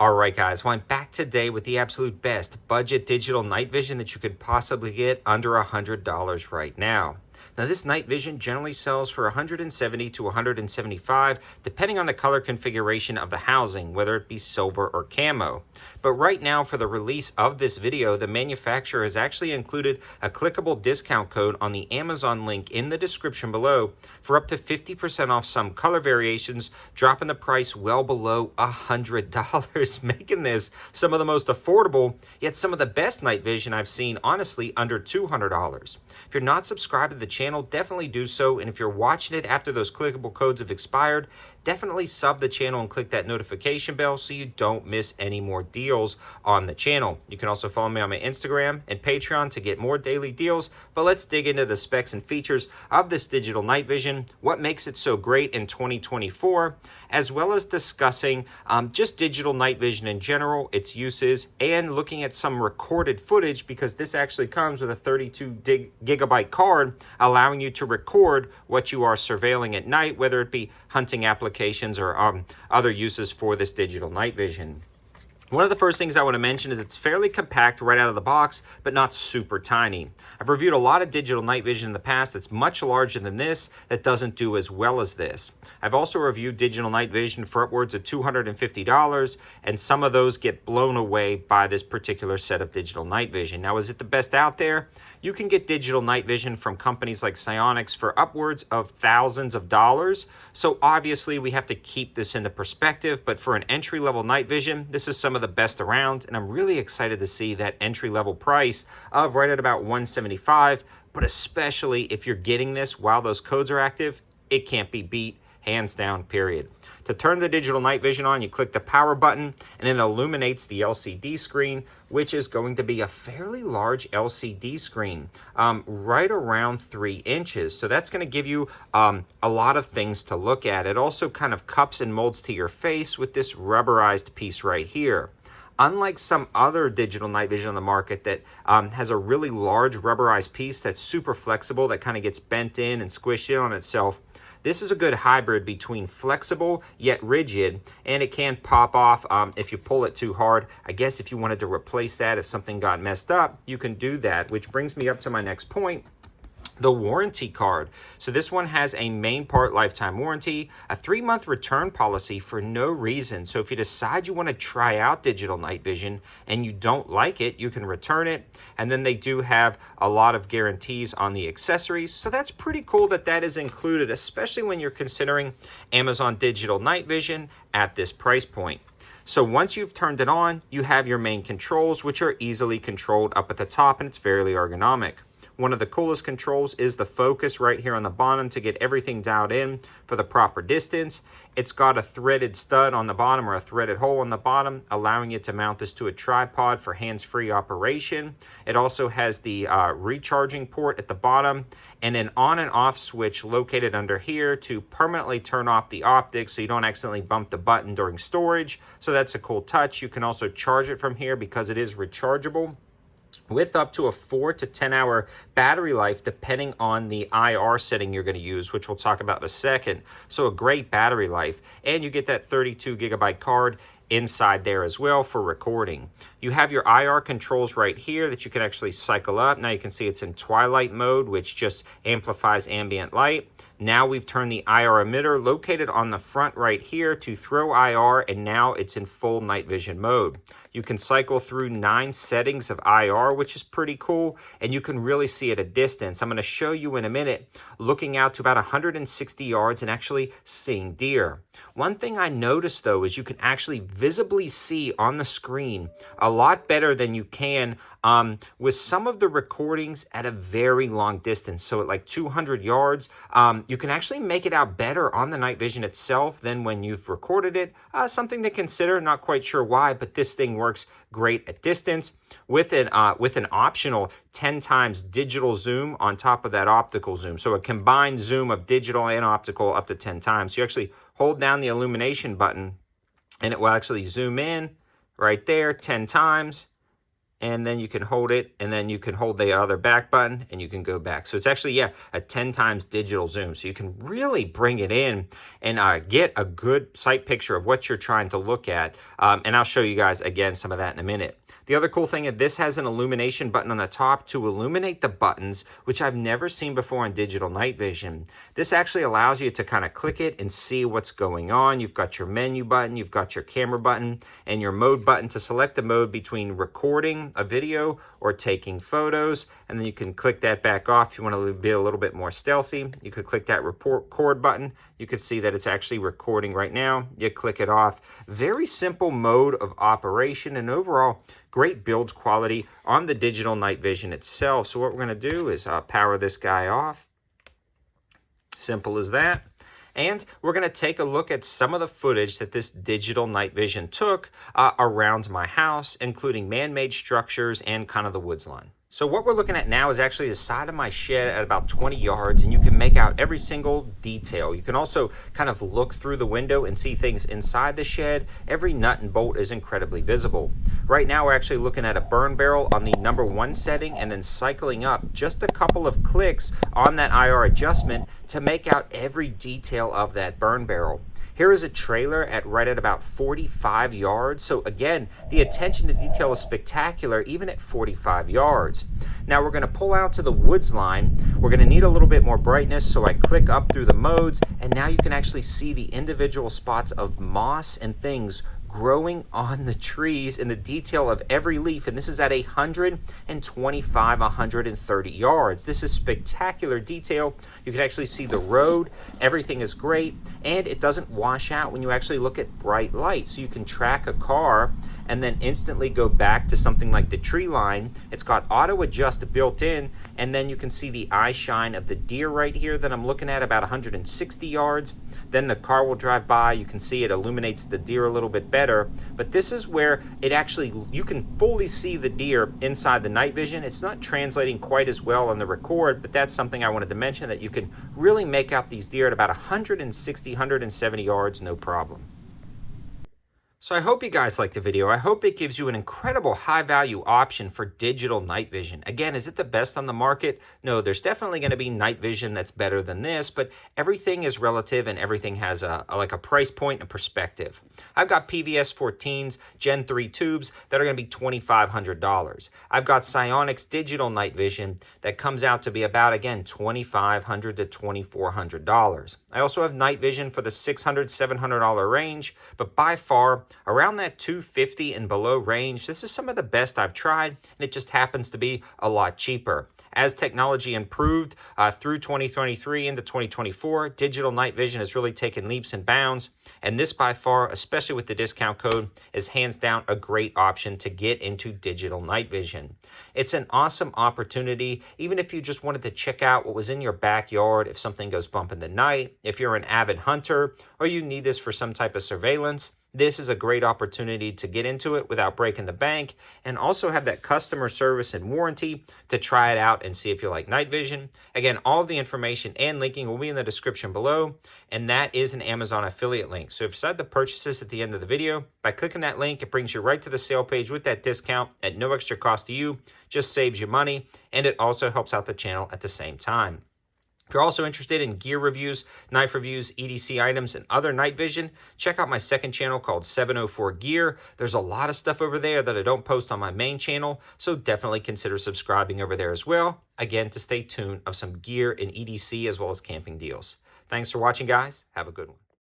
Alright guys, well I'm back today with the absolute best budget digital night vision that you could possibly get under $100 right now. Now this night vision generally sells for $170 to $175 depending on the color configuration of the housing, whether it be silver or camo. But right now for the release of this video, the manufacturer has actually included a clickable discount code on the Amazon link in the description below for up to 50% off some color variations, dropping the price well below $100, making this some of the most affordable, yet some of the best night vision I've seen, honestly, under $200. If you're not subscribed to the channel, definitely do so, and if you're watching it after those clickable codes have expired, definitely sub the channel and click that notification bell so you don't miss any more deals on the channel. You can also follow me on my Instagram and Patreon to get more daily deals, but let's dig into the specs and features of this digital night vision, what makes it so great in 2024, as well as discussing just digital night vision in general, its uses, and looking at some recorded footage because this actually comes with a 32 gigabyte card allowing you to record what you are surveilling at night, whether it be hunting applications or other uses for this digital night vision. One of the first things I want to mention is it's fairly compact right out of the box, but not super tiny. I've reviewed a lot of digital night vision in the past that's much larger than this that doesn't do as well as this. I've also reviewed digital night vision for upwards of $250, and some of those get blown away by this particular set of digital night vision. Now, is it the best out there? You can get digital night vision from companies like Psionics for upwards of thousands of dollars. So obviously we have to keep this into perspective, but for an entry-level night vision, this is some of the best around, and I'm really excited to see that entry-level price of right at about $175, but especially if you're getting this while those codes are active, it can't be beat, hands down, period. To turn the digital night vision on, you click the power button and it illuminates the LCD screen, which is going to be a fairly large LCD screen, right around 3 inches. So that's going to give you a lot of things to look at. It also kind of cups and molds to your face with this rubberized piece right here. Unlike some other digital night vision on the market that has a really large rubberized piece that's super flexible, that kind of gets bent in and squished in on itself, this is a good hybrid between flexible yet rigid, and it can pop off if you pull it too hard. I guess if you wanted to replace that, if something got messed up, you can do that, which brings me up to my next point. The warranty card. So this one has a main part lifetime warranty, a 3-month return policy for no reason. So if you decide you want to try out digital night vision and you don't like it, you can return it. And then they do have a lot of guarantees on the accessories. So that's pretty cool that that is included, especially when you're considering Amazon digital night vision at this price point. So once you've turned it on, you have your main controls, which are easily controlled up at the top, and it's fairly ergonomic. One of the coolest controls is the focus right here on the bottom to get everything dialed in for the proper distance. It's got a threaded stud on the bottom, or a threaded hole on the bottom, allowing you to mount this to a tripod for hands-free operation. It also has the recharging port at the bottom and an on and off switch located under here to permanently turn off the optics so you don't accidentally bump the button during storage. So that's a cool touch. You can also charge it from here because it is rechargeable, with up to a 4 to 10 hour battery life depending on the IR setting you're going to use, which we'll talk about in a second. So a great battery life, and you get that 32 gigabyte card inside there as well for recording. You have your IR controls right here that you can actually cycle up. Now you can see it's in twilight mode, which just amplifies ambient light. Now we've turned the IR emitter located on the front right here to throw IR, and now it's in full night vision mode. You can cycle through 9 settings of IR, which is pretty cool, and you can really see at a distance. I'm going to show you in a minute, looking out to about 160 yards and actually seeing deer. One thing I noticed though is you can actually visibly see on the screen a lot better than you can with some of the recordings at a very long distance. So at like 200 yards, you can actually make it out better on the night vision itself than when you've recorded it. Something to consider, not quite sure why, but this thing works great at distance with an optional 10 times digital zoom on top of that optical zoom. So a combined zoom of digital and optical up to 10 times. So you actually hold down the illumination button and it will actually zoom in right there 10 times. and then you can hold it, and then you can hold the other back button, and you can go back. So it's actually, yeah, a 10 times digital zoom. So you can really bring it in and get a good sight picture of what you're trying to look at. And I'll show you guys, again, some of that in a minute. The other cool thing is this has an illumination button on the top to illuminate the buttons, which I've never seen before in digital night vision. This actually allows you to kind of click it and see what's going on. You've got your menu button, you've got your camera button, and your mode button to select the mode between recording a video or taking photos. And then you can click that back off if you want to be a little bit more stealthy. You could click that record button. You can see that it's actually recording right now. You click it off. Very simple mode of operation, and overall great build quality on the digital night vision itself. So what we're going to do is power this guy off. Simple as that. And we're going to take a look at some of the footage that this digital night vision took around my house, including man-made structures and kind of the woods line. So what we're looking at now is actually the side of my shed at about 20 yards, and you can make out every single detail. You can also kind of look through the window and see things inside the shed. Every nut and bolt is incredibly visible. Right now we're actually looking at a burn barrel on the #1 setting, and then cycling up just a couple of clicks on that IR adjustment to make out every detail of that burn barrel. Here is a trailer right at about 45 yards. So again, the attention to detail is spectacular even at 45 yards. Now we're going to pull out to the woods line. We're going to need a little bit more brightness, so I click up through the modes, and now you can actually see the individual spots of moss and things growing on the trees in the detail of every leaf, and this is at 125, 130 yards. This is spectacular detail. You can actually see the road. Everything is great, and it doesn't wash out when you actually look at bright light. So you can track a car and then instantly go back to something like the tree line. It's got auto adjust built in, and then you can see the eye shine of the deer right here that I'm looking at about 160 yards. Then the car will drive by. You can see it illuminates the deer a little bit better, but this is where it actually, you can fully see the deer inside the night vision. It's not translating quite as well on the record, but that's something I wanted to mention, that you can really make out these deer at about 160, 170 yards, no problem. So I hope you guys liked the video. I hope it gives you an incredible high value option for digital night vision. Again, is it the best on the market? No, there's definitely going to be night vision that's better than this, but everything is relative and everything has a price point and perspective. I've got PVS 14s, Gen 3 tubes that are going to be $2,500. I've got Psionics digital night vision that comes out to be about, again, $2,500 to $2,400. I also have night vision for the $600, $700 range, but by far, around that $250 and below range, this is some of the best I've tried, and it just happens to be a lot cheaper. As technology improved through 2023 into 2024, digital night vision has really taken leaps and bounds, and this by far, especially with the discount code, is hands down a great option to get into digital night vision. It's an awesome opportunity, even if you just wanted to check out what was in your backyard if something goes bump in the night, if you're an avid hunter, or you need this for some type of surveillance. This is a great opportunity to get into it without breaking the bank, and also have that customer service and warranty to try it out and see if you like night vision. Again, all of the information and linking will be in the description below, and that is an Amazon affiliate link. So if you decide to purchase this at the end of the video, by clicking that link, it brings you right to the sale page with that discount at no extra cost to you, just saves you money, and it also helps out the channel at the same time. If you're also interested in gear reviews, knife reviews, EDC items, and other night vision, check out my second channel called 704 Gear. There's a lot of stuff over there that I don't post on my main channel, so definitely consider subscribing over there as well. Again, to stay tuned of some gear and EDC as well as camping deals. Thanks for watching, guys. Have a good one.